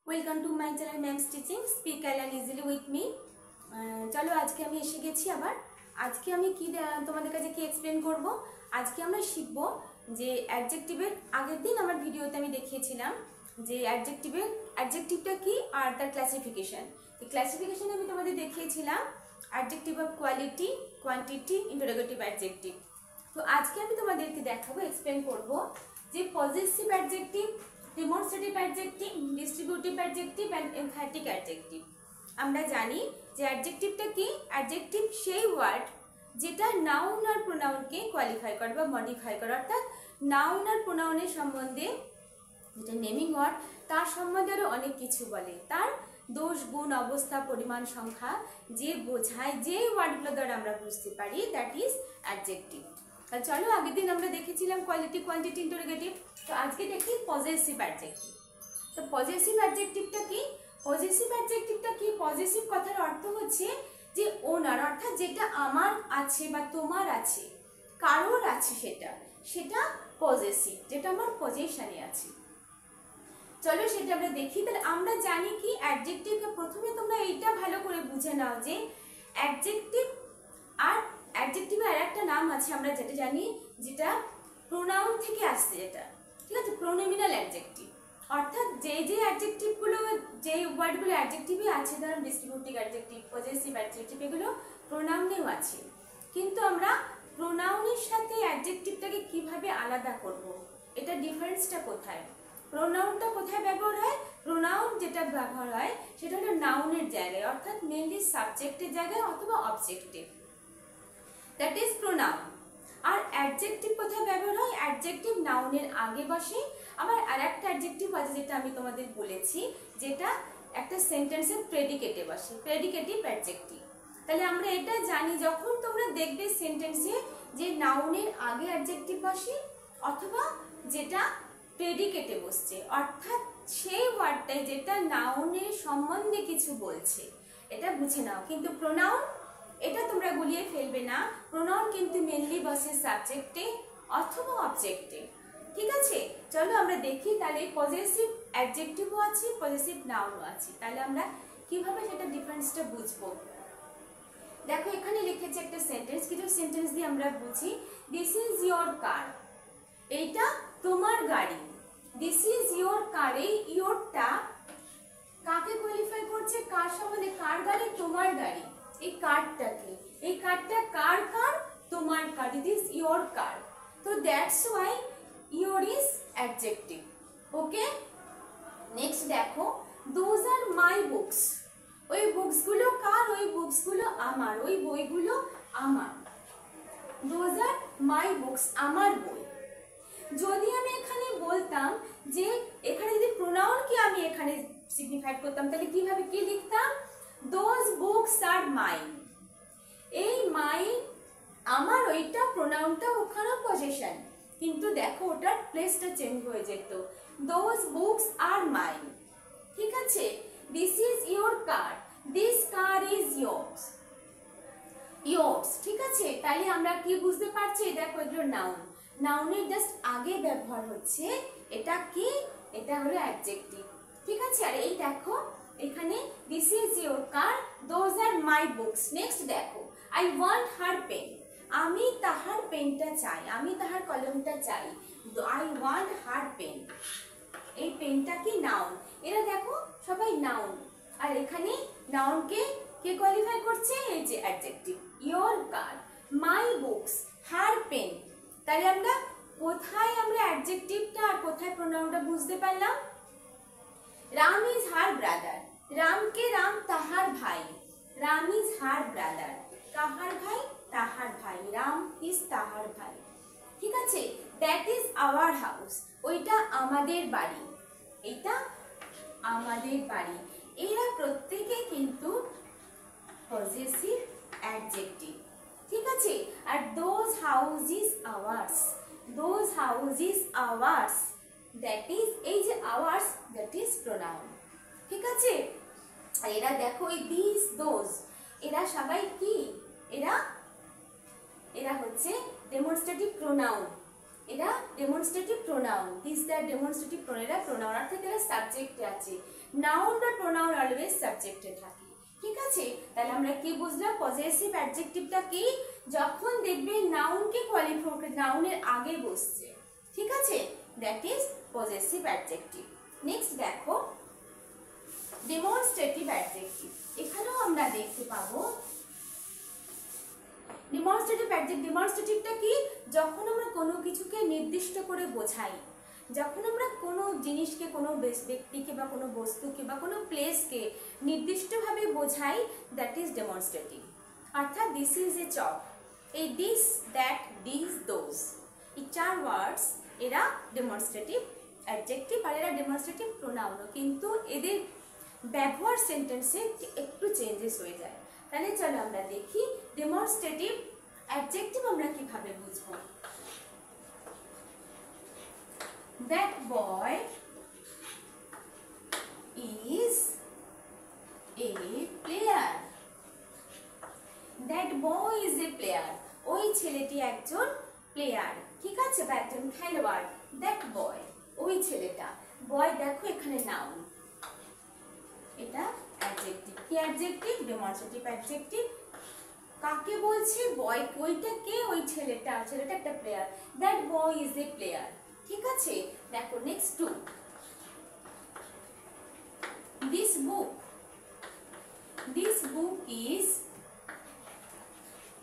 Welcome to my channel ma'am's teaching speak and easily with me. চলো আজকে আমি এসে গেছি আবার। আজকে আমি কি তোমাদের কাছে কি এক্সপ্লেন করব। আজকে আমরা শিখব যে অ্যাডজেক্টিভের আগের দিন আমার ভিডিওতে আমি দেখিয়েছিলাম যে অ্যাডজেক্টিভটা কি আর তার ক্লাসিফিকেশন। এই ক্লাসিফিকেশনে আমি তোমাদের দেখিয়েছিলাম adjective of quality, quantity, interrogative adjective. তো আজকে আমি তোমাদেরকে দেখাবো, এক্সপ্লেন করব যে possessive adjective, demonstrative adjective, distributive adjective and emphatic adjective. আমরা জানি যে অ্যাডজেক্টিভটা কি? অ্যাডজেক্টিভ সেই ওয়ার্ড যেটা নাউন আর প্রোনাউনকে কোয়ালিফাই করে বা মডিফাই করে, অর্থাৎ নাউন আর প্রোনাউনের সম্বন্ধে যেটা নেমিং ওয়ার্ড তার সম্বন্ধে আরও অনেক কিছু বলে। তার দোষ, গুণ, অবস্থা, পরিমাণ, সংখ্যা যে বোঝায়, যে ওয়ার্ডগুলো দ্বারা আমরা বুঝতে পারি, দ্যাট ইজ অ্যাডজেক্টিভ। চলো আগের দিন আমরা দেখেছিলাম কোয়ালিটি, কোয়ান্টিটি, ইন্টারোগেটিভ। তো আজকে দেখি পজেসিভ অ্যাডজেক্টিভ। তো পজেসিভ অ্যাডজেক্টিভটা কি? পজেসিভ অ্যাডজেক্টিভটা কি? পজেসিভ কথার অর্থ হচ্ছে যে ওনার, অর্থাৎ যেটা আমার আছে বা তোমার আছে, কারোর আছে, সেটা পজেসিভ, যেটা আমার পজেশনে আছে। চলো সেটা আমরা দেখি। তাহলে আমরা জানি কি অ্যাডজেক্টিভকে, প্রথমে তোমরা এইটা ভালো করে বুঝে নাও যে অ্যাডজেক্টিভ আর অ্যাডজেক্টিভের আর একটা নাম আছে আমরা যেটা জানি, যেটা প্রোনাউন থেকে আসছে, যেটা ঠিক আছে, প্রোনোমিনাল অ্যাডজেক্টিভ। অর্থাৎ যে অ্যাডজেক্টিভগুলো, যে ওয়ার্ডগুলো অ্যাডজেক্টিভই আছে, ধরুন ডিস্ট্রিবিউটিভ অ্যাডজেক্টিভ, পজেসিভ অ্যাডজেক্টিভ, এগুলো প্রোনাউনেও আছে। কিন্তু আমরা প্রোনাউনের সাথে অ্যাডজেক্টিভটাকে কিভাবে আলাদা করব, এটা ডিফারেন্সটা কোথায়? প্রোনাউনটা কোথায় ব্যবহার হয়? প্রোনাউন যেটা ব্যবহার হয় সেটা হলো নাউনের জায়গায়, অর্থাৎ মেনলি সাবজেক্টের জায়গায় অথবা অবজেক্টিভ, দ্যাট ইজ প্রোনাউন। আর অ্যাডজেক্টিভ কোথায় ব্যবহার হয়? অ্যাডজেক্টিভ নাউনের আগে বসে। আবার আর একটা অ্যাডজেক্টিভ আছে যেটা আমি তোমাদের বলেছি, যেটা একটা সেন্টেন্সের প্রেডিকেটে বসে, প্রেডিকেটিভ অ্যাডজেক্টিভ। তাহলে আমরা এটা জানি, যখন তোমরা দেখবে সেন্টেন্সে যে নাউনের আগে অ্যাডজেক্টিভ বসে অথবা যেটা প্রেডিকেটে বসছে, অর্থাৎ সেই ওয়ার্ডটাই যেটা নাউনের সম্বন্ধে কিছু বলছে, এটা বুঝে নাও। কিন্তু প্রোনাউন, এটা তোমরা গুলিয়ে ফেলবে না। প্রোনাউন কিন্তু মেনলি বসে সাবজেক্টে অথবা অবজেক্টে, ঠিক আছে? চলো আমরা দেখি তাহলে পজেসিভ অ্যাডজেক্টিভও আছে, পজেসিভ নাউনও আছে। তাহলে আমরা কিভাবে সেটা ডিফারেন্সটা বুঝবো। দেখো এখানে লিখেছে একটা সেন্টেন্স, কিছু সেন্টেন্স দিয়ে আমরা বুঝি। দিস ইজ ইয়োর কার, এইটা তোমার গাড়ি। দিস ইজ ইয়োর কার, এই ইয়োরটা কাকে কোয়ালিফাই করছে? কার সম্বন্ধে? কার গাড়ি? তোমার গাড়ি। এই কারটাকে, এই কারটা কার কার? তোমার কার। It is your car. তো that's why your is adjective. Okay, next দেখো, দোজ আর মাই বুকস, ওই বুকসগুলো কার? ওই বুকসগুলো আমার, ওই বইগুলো আমার। দোজ আর মাই বুকস, আমার বই। যদি আমি এখানে বলতাম যে, এখানে যদি প্রোনাউনকে আমি এখানে সিগনিফাই করতাম, তাহলে কিভাবে কি লিখতাম? Those books are mine. এই মাইন আমার, ওইটা প্রোনাউনটা ওখানে পজেশন, কিন্তু দেখো ওটার প্লেসটা চেঞ্জ হয়ে যেত। দোজ বুকস আর মাইন, ঠিক আছে? This is your car, this car is yours, yours, ঠিক আছে? তাহলে আমরা কি বুঝতে পারছি? দেখো এগুলো নাউন, নাউনের জাস্ট আগে ব্যবহার হচ্ছে। এটা কি? এটা হলো অ্যাডজেক্টিভ, ঠিক আছে? আর এই দেখো এখানে this is your car, those are my books. Next দেখো, আই ওয়ান্ট হার পেন, আমি তাহার পেনটা চাই, আমি তাহার কলমটা চাই। আই ওয়ান্ট হার পেন, এই পেনটা কি? নাউন। এরা দেখো সবাই নাউন। আর এখানে নাউনকে কে কোয়ালিফাই করছে? এই যে adjective, your car, my books, her pen. তাহলে আমরা কোথায় অ্যাডজেক্টিভটা আর কোথায় প্রোনাউনটা বুঝতে পারলাম? রাম ইজ হার ব্রাদার, রামকে রাম তাহার ভাই। রাম ইজ হার ব্রাদার, কাহার ভাই? তাহার ভাই। রাম ইজ তাহার ভাই, ঠিক আছে? দ্যাট ইজ আওয়ার হাউস, ওইটা আমাদের বাড়ি, এইটা আমাদের বাড়ি। এরা প্রত্যেকে কিন্তু পজেসিভ অ্যাডজেক্টিভ, ঠিক আছে? আর those house is ours, those house is ours, that is, এই যে আওয়ার্স, দ্যাট ইজ প্রোনাউন, ঠিক আছে? আর এরা দেখো এই দিস, দোজ, এরা সবাই কি? এরা হচ্ছে ডেমনস্ট্রেটিভ প্রোনাউন। এরা demonstrative pronoun, this that demonstrative pronoun. এরা প্রোনাউন অর্থাৎ এরা সাবজেক্টে আছে। নাউন বা প্রোনাউন অলওয়েজ সাবজেক্টে থাকে। ঠিক আছে, তাহলে আমরা কি বুঝলাম? পজেসিভ অ্যাডজেক্টিভটা কি? যখন দেখবে নাউনকে কোয়ালিফাই করে নাউনের আগে বসছে। ঠিক আছে, that is possessive adjective. Next দেখো ডেমনস্ট্রেটিভ অ্যাডজেক্টিভ। এখানেও আমরা দেখতে পাবো ডেমনস্ট্রেটিভ অ্যাডজেক্টিভ। ডেমনস্ট্রেটিভটা কি? যখন আমরা কোনো কিছুকে নির্দিষ্ট করে বোঝাই, যখন আমরা কোনো জিনিসকে, কোনো ব্যক্তিকে বা কোনো বস্তুকে বা কোনো প্লেসকে নির্দিষ্টভাবে বোঝাই, দ্যাট ইজ ডেমনস্ট্রেটিভ। অর্থাৎ দিস ইজ এ চক, এই দিস, দ্যাট, দিস, দোজ, এই 4 ওয়ার্ডস এরা ডেমনস্ট্রেটিভ অ্যাডজেক্টিভ আর এরা ডেমনস্ট্রেটিভ প্রোনাউনও, কিন্তু এদের ব্যবহার সেন্টেন্সে একটু চেঞ্জেস হয়ে যায়। তাহলে চলো আমরা দেখি ডেমনস্ট্রেটিভ অ্যাডজেক্টিভ আমরা কিভাবে বুঝবো। That boy is a player. That boy is a player. ওই ছেলেটি একজন প্লেয়ার। ঠিক আছে, বা একজন খেলোয়াড়। That boy, ওই ছেলেটা। বয় দেখো এখানে নাউন, এটা অ্যাডজেক্টিভ। কি অ্যাডজেক্টিভ? Demonstrative adjective. কাকে বলছে? বয়। ওইটা কে? ওই ছেলেটা। ছেলেটা একটা player. That boy is a player. ঠিক আছে, দেখো next two. This book is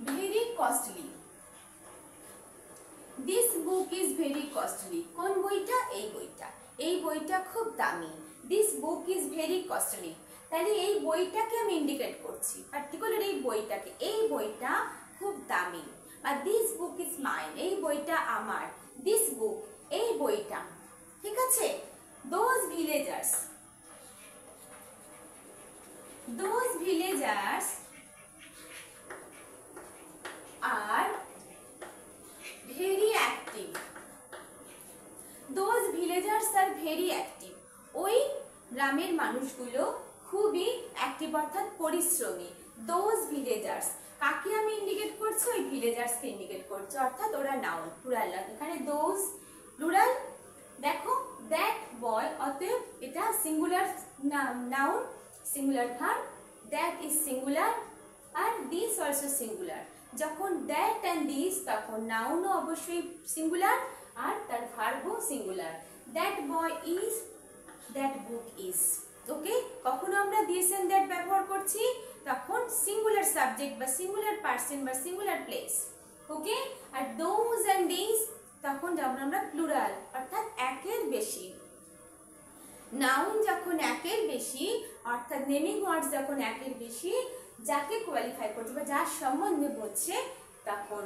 very costly. This book is very costly. কোন বইটা? এই বইটা। এই বইটা খুব দামি। This book is very costly. তাহলে এই বইটাকে আমি ইন্ডিকেট করছি, পার্টিকুলার এই বইটাকে। এই বইটা খুব দামি। বা this book is mine. এই বইটা আমার। This book, এই বইটা। ঠিক আছে, those villagers are very active. Those villagers are very active. ওই গ্রামের মানুষগুলো খুবই অ্যাক্টিভ, অর্থাৎ পরিশ্রমী। Those villagers, কাকে আমি ইন্ডিকেট করছি? ওই ভিলেজার্সকে ইন্ডিকেট করছি, অর্থাৎ ওরা নাউন, প্লুরাল। এখানে those প্লুরাল। দেখো দ্যাট বয়, অতএব এটা singular noun, singular verb. That is singular আর দিস অলসো সিঙ্গুলার। যখন দ্যাট অ্যান্ড দিস, তখন নাউনও অবশ্যই সিঙ্গুলার আর তার ভার্বও singular. That boy is, that book is. Okay, কখনো আমরা দিস এন্ড দ্যাট ব্যবহার করছি তখন সিঙ্গুলার সাবজেক্ট বা সিঙ্গুলার পারসন বা সিঙ্গুলার প্লেস। ওকে, আর দোজ এন্ড দিস তখন যখন আমরা প্লুরাল, অর্থাৎ একের বেশি। নাউন যখন একের বেশি, অর্থাৎ নেমিং ওয়ার্ডস যখন একের বেশি, যাকে কোয়ালিফাই করছে বা যার সম্বন্ধে বলছে, তখন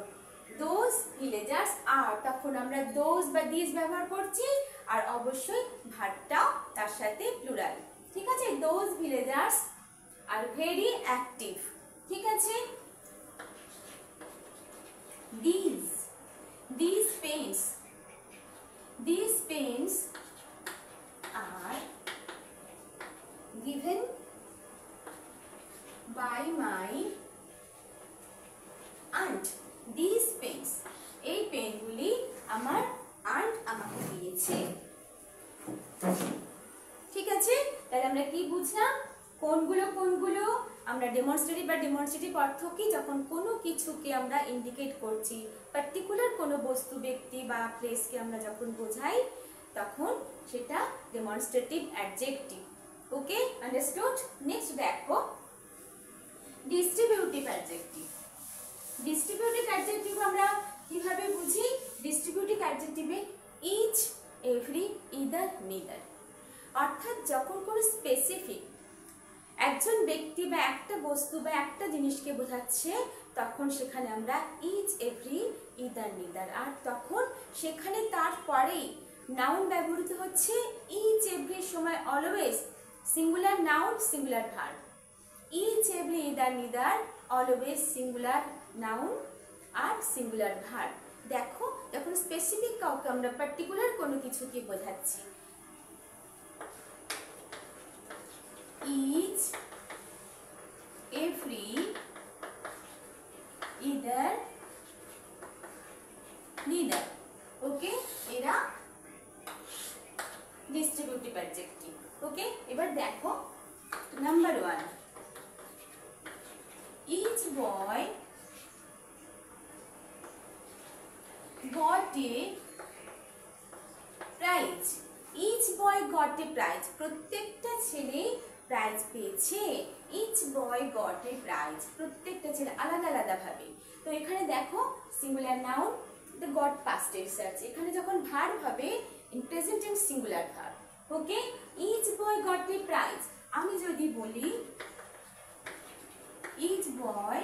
দোজ ভিলেজার্স আর, তখন আমরা দোজ বা দিস ব্যবহার করছি আর অবশ্যই ভার্বটাও তার সাথে প্লুরাল। ঠিক আছে, those villagers are very active. ঠিক আছে, these pens are given by my aunt. These pens, এই পেনগুলি আমার আন্ট আমাকে দিয়েছে। ঠিক আছে, তাহলে আমরা কি বুঝলাম? কোনগুলো আমরা ডেমনস্ট্রেটিভ বা ডেমনস্ট্রেটিভ অর্থ কি? যখন কোনো কিছুকে আমরা ইন্ডিকেট করছি, পার্টিকুলার কোনো বস্তু, ব্যক্তি বা প্লেসকে আমরা যখন বোঝাই, তখন সেটা demonstrative adjective. Okay, understood? Next দেখো ডিস্ট্রিবিউটিভ অ্যাডজেক্টিভ। ডিস্ট্রিবিউটিভ অ্যাডজেক্টিভ আমরা কিভাবে বুঝি? ডিস্ট্রিবিউটিভ অ্যাডজেক্টিভে ইচ, এভরি, ইদার, নিদার। অর্থাৎ যখন কোনো স্পেসিফিক একজন ব্যক্তি বা একটা বস্তু বা একটা জিনিসকে বোঝাচ্ছে, তখন সেখানে আমরা ইচ, এভরি, ইদার, নিদার। আর তখন সেখানে তারপরেই নাউন ব্যবহৃত হচ্ছে। ইচ, এভরি সময় always singular noun, singular verb. Each, every, either, neither always singular noun আর সিঙ্গুলার ভার্ব। দেখো, যখন স্পেসিফিক কাউকে আমরা পার্টিকুলার কোনো কিছুকে বোঝাচ্ছি, each, every, either, neither. ওকে, এরা ডিস্ট্রিবিউটিভ অ্যাডজেক্টিভ। ওকে, এবার দেখো Number 1. Each boy got a prize. Each boy got a prize. প্রত্যেকটা ছেলে প্রাইজ পেয়েছে। Each boy got a prize. প্রত্যেকটা ছেলে আলাদা আলাদা ভাবে। তো এখানে দেখো singular noun, the got past tense আছে। এখানে যখন ভার্ব হবে in present tense singular verb. Okay, each boy got a prize। আমি যদি বলি each boy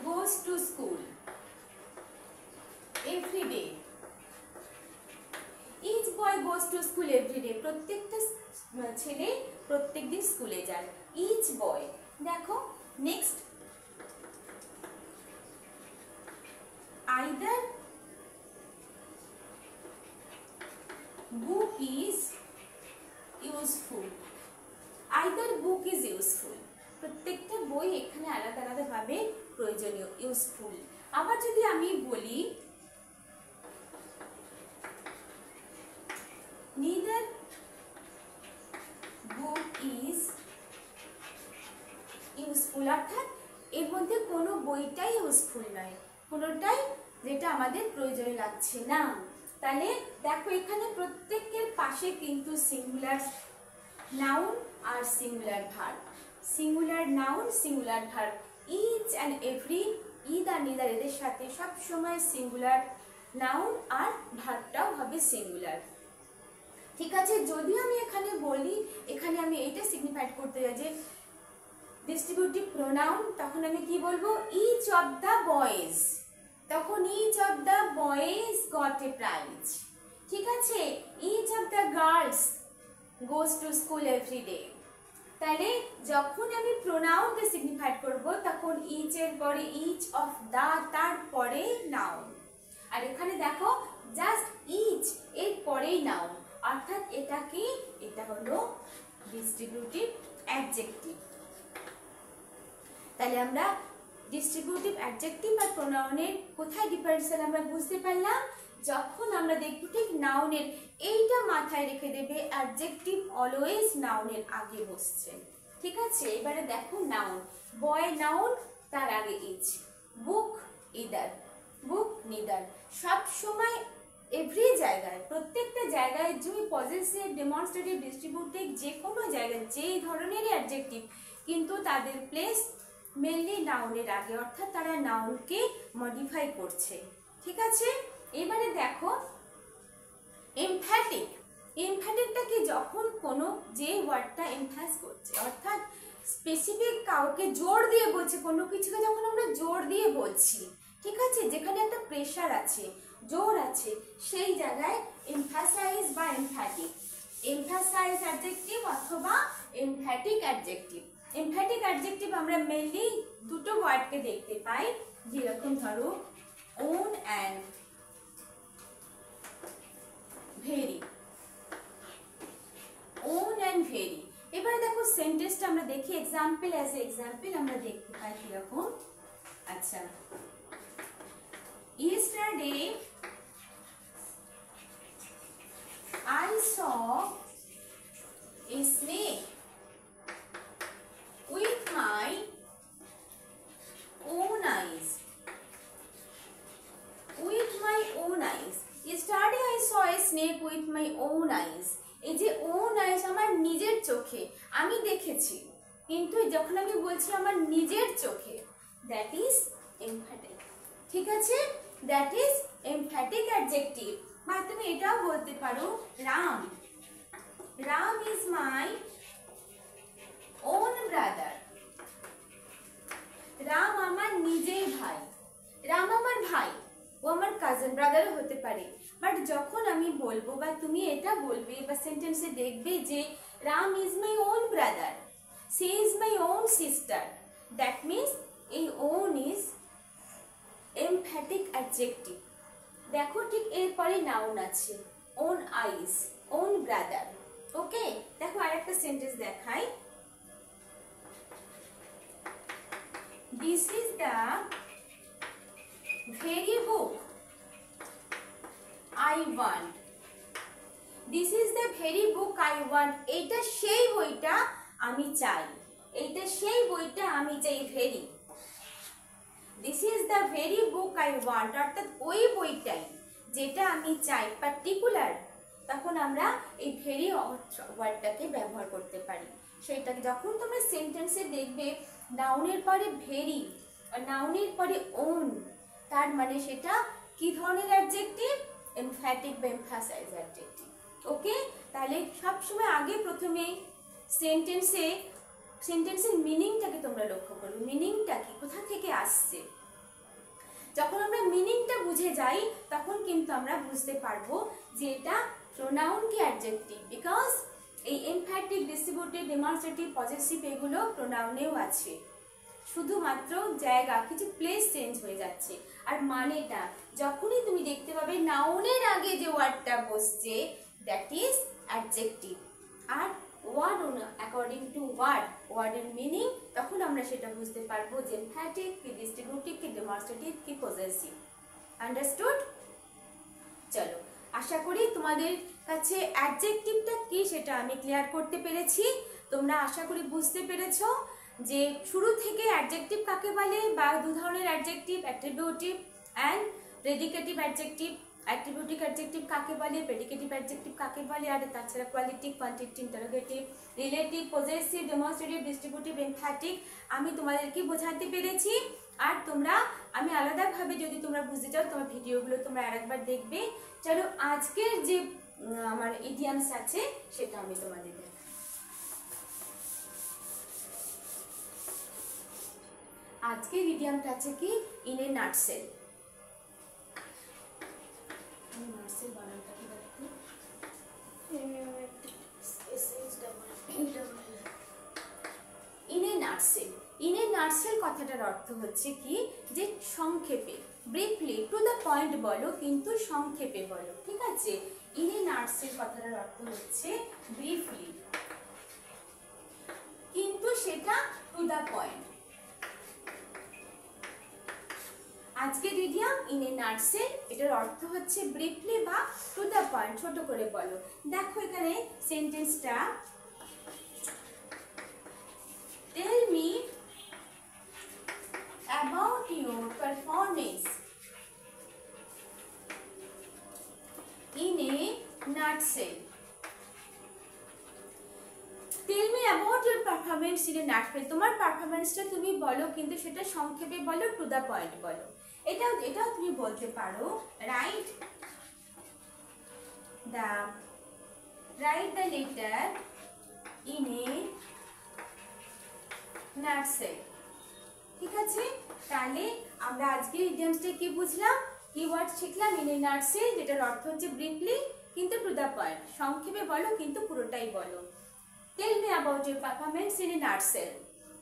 goes to school every day. Each boy goes to school every day. প্রত্যেকটা ছেলে প্রত্যেকদিন স্কুলে যায়। Each boy। দেখো next, either book is useful. Either book is useful. প্রত্যেকটা বই এখানে আলাদা আলাদা ভাবে প্রয়োজনীয়, ইউজফুল। আবার যদি আমি বলি neither book is useful, অর্থাৎ এর মধ্যে কোনো বইটাই ইউজফুল নয়, কোনোটাই যেটা আমাদের প্রয়োজনে লাগছে না। তাহলে দেখো এখানে প্রত্যেকের পাশে কিন্তু সিঙ্গুলার নাউন আর singular verb. Singular noun, singular verb. Each and every, either or neither এদের সাথে সব সময় সিঙ্গুলার নাউন আর ভার্বটাও হবে সিঙ্গুলার। ঠিক আছে, যদি আমি এখানে বলি, এখানে আমি এটা সিগনিফাইড করতে যাই যে ডিস্ট্রিবিউটিভ প্রোনাউন, তখন আমি কি বলবো? Each of the boys. তখন each of the boys got a prize. ঠিক আছে, each of the girls goes to school every day. তাহলে যখন আমি প্রোনাউনকে সিগনিফাইড করব তখন ইচ এর পরে ইচ অফ দ্য, তারপরে নাউন। আর এখানে দেখো জাস্ট ইচ এর পরেই নাউন, অর্থাৎ এটা কি? এটা হলো ডিস্ট্রিবিউটিভ অ্যাডজেক্টিভ। তাহলে আমরা ডিস্ট্রিবিউটিভ অ্যাডজেক্টিভ আর প্রোনাউনের কোথায় ডিফারেন্সিয়াল আমরা বুঝতে পারলাম, যখন আমরা দেখব ঠিক নাউনের এইটা মাথায় রেখে দেবে, অ্যাডজেক্টিভ অলওয়েজ নাউনের আগে বসছে। ঠিক আছে, এবারে দেখো নাউন, বয় নাউন, তার আগে ইচ। বুক ইদার, বুক নিদার। সব সময় এভরি জায়গায়, প্রত্যেকটা জায়গায় যদি পজেসিভ, ডেমনস্ট্রেটিভ, ডিস্ট্রিবিউটিভ যে কোনো জায়গায় যে ধরনেরই অ্যাডজেক্টিভ, কিন্তু তাদের প্লেস মেনলি নাউনের আগে, অর্থাৎ তারা নাউনকে মডিফাই করছে। ঠিক আছে, এবারে দেখো এমফ্যাটিক। এমফ্যাটিকটা কি? যখন কোনো যে ওয়ার্ডটা এমফ্যাস করছে, অর্থাৎ স্পেসিফিক কাউকে জোর দিয়ে বলছে, কোনো কিছুকে যখন আমরা জোর দিয়ে বলছি, ঠিক আছে, যেখানে একটা প্রেশার আছে, জোর আছে, সেই জায়গায় এমফ্যাসাইজ বা এমফ্যাটিক। এমফ্যাসাইজ অ্যাডজেক্টিভ অথবা এমফ্যাটিক অ্যাডজেক্টিভ। এমফ্যাটিক অ্যাডজেক্টিভ আমরা মেনলি দুটো ওয়ার্ডকে দেখতে পাই, যেরকম ধরো own and very. Own and very. এবারে দেখো সেন্টেন্সটা আমরা দেখি, এক্সাম্পল অ্যাজ এক্সাম্পল আমরা দেখতে পাই কিরকম। আচ্ছা, yesterday I saw a snake with my own eyes. With my own eyes. Yesterday I saw a snake with my own eyes. এই যে own eyes আমার নিজের চোখে আমি দেখেছি, কিন্তু যখন আমি বলছি আমার নিজের চোখে, that is emphatic। ঠিক আছে, that is emphatic adjective। বা তুমি এটাও বলতে পারো Ram, Ram is my own brother। Ram আমার নিজের ভাই, রাম আমার ভাই, ও আমার কাজিন ব্রাদারও হতে পারে। বাট যখন আমি বলবো বা তুমি এটা বলবে বা সেন্টেন্সে দেখবে যে Ram is my own brother, she is my own sister, that means এই ওন ইজ এমফ্যাটিক অ্যাডজেক্টিভ। দেখো ঠিক এরপরে নাউন আছে, own eyes, own brother. Okay, দেখো আরেকটা সেন্টেন্স দেখাই। This is the very book I want। This is the very book I want, এইটা সেই বইটা আমি চাই, এইটা সেই বইটা আমি চাই। Very, this is the very book I want, অর্থাৎ ওই বইটাই যেটা আমি চাই। পার্টিকুলার, তখন আমরা এই ভেরি ওয়ার্ডটাকে ব্যবহার করতে পারি। সেটাকে যখন তোমরা সেন্টেন্সে দেখবে নাউনের পরে ভেরি আর নাউনের পরে ওন, তার মানে সেটা কি ধরনের অ্যাডজেক্টিভ? এমফ্যাটিক বা এমফাসাইজ অ্যাডজেক্টিভ। ওকে, তাহলে সবসময় আগে প্রথমে সেন্টেন্সের মিনিংটাকে তোমরা লক্ষ্য করো। মিনিংটা কি, কোথা থেকে আসছে? যখন আমরা মিনিংটা বুঝে যাই তখন কিন্তু আমরা বুঝতে পারবো যে এটা প্রোনাউন কি অ্যাডজেক্টিভ। বিকজ এই এমফ্যাটিক, ডিস্ট্রিবিউটিভ, ডেমনস্ট্রেটিভ, পজেসিভ এগুলো প্রোনাউনেও আছে, শুধুমাত্র জায়গা, কিছু প্লেস চেঞ্জ হয়ে যাচ্ছে। আর মানেটা যখনই তুমি দেখতে পাবে নাউনের আগে যে ওয়ার্ডটা বসছে, দ্যাট ইজ অ্যাডজেক্টিভ। আর ওয়ার্ড অ্যাকর্ডিং টু ওয়ার্ডের মিনিং, তখন আমরা সেটা বুঝতে পারবো যে এমফ্যাটিক কি, ডিস্ট্রিবিউটিভ কি, ডেমনস্ট্রেটিভ কি, পজেসিভ। আন্ডারস্টুড? চলো, আশা করি তোমাদের কাছে অ্যাডজেক্টিভটা কি সেটা আমি ক্লিয়ার করতে পেরেছি। তোমরা আশা করি বুঝতে পেরেছো যে শুরু থেকে অ্যাডজেক্টিভ কাকে বলে, বা দু ধরনের adjective, attributive and predicative adjective. Attributive adjective কাকে বলে, প্রেডিকেটিভ অ্যাডজেক্টিভ কাকে বলে, আর তাছাড়া qualitative, quantitative, interrogative, relative, possessive, demonstrative, distributive, emphatic আমি তোমাদেরকে বোঝাতে পেরেছি। আর তোমরা, আমি আলাদাভাবে যদি তোমরা বুঝতে চাও তোমার ভিডিওগুলো তোমরা আরেকবার দেখবে। চলো, আজকের যে আমার ইডিয়ামস আছে সেটা আমি তোমাদের দেখাই। আজকের ইডিয়ামটা আছে কি, ইন এ নাটসেল। নাটসেল বানানটা কি দেখো, in a nutshell. In a nutshell কথাটার অর্থ হচ্ছে কি, যে সংক্ষেপে, ব্রিফলি, টু দ্য পয়েন্ট বলো, কিন্তু সংক্ষেপে বলো। ঠিক আছে, ইন এ নাটসেল কথাটার অর্থ হচ্ছে ব্রিফলি, কিন্তু সেটা টু দ্য পয়েন্ট। আজকের ইডিয়াম ইন এ নাটসেল, এটার অর্থ হচ্ছে ব্রিফলি বা টু দ্য পয়েন্ট, ছোট করে বলো। দেখো এখানে সেন্টেন্সটা, tell me about your performance in a nutshell. Tell me about your performance in a nutshell. তোমার পারফরম্যান্সটা তুমি বলো, কিন্তু সেটা সংক্ষেপে বলো, টু দ্য পয়েন্ট বলো। এটাও তুমি বলতে পারো, right the letter in a nutshell. ঠিক আছে, তাহলে আমরা আজকের ইডিয়ামসটা কি বুঝলাম, কি ওয়ার্ড শিখলাম? ইন এ নাটসেল, যেটার অর্থ হচ্ছে ব্রিফলি, কিন্তু টু দ্য পয়েন্ট, সংক্ষেপে বলো কিন্তু পুরোটাই বলো। Tell me about your performance in a nutshell.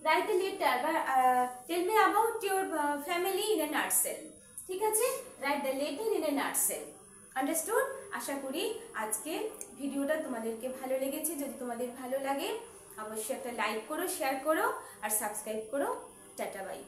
Write a letter, বা tell me about your family in a nutshell. ঠিক আছে, write the letter in a nutshell. Understood? আশা করি আজকে ভিডিওটা তোমাদেরকে ভালো লেগেছে। যদি তোমাদের ভালো লাগে অবশ্যই একটা লাইক করো, শেয়ার করো আর সাবস্ক্রাইব করো। Tata, by.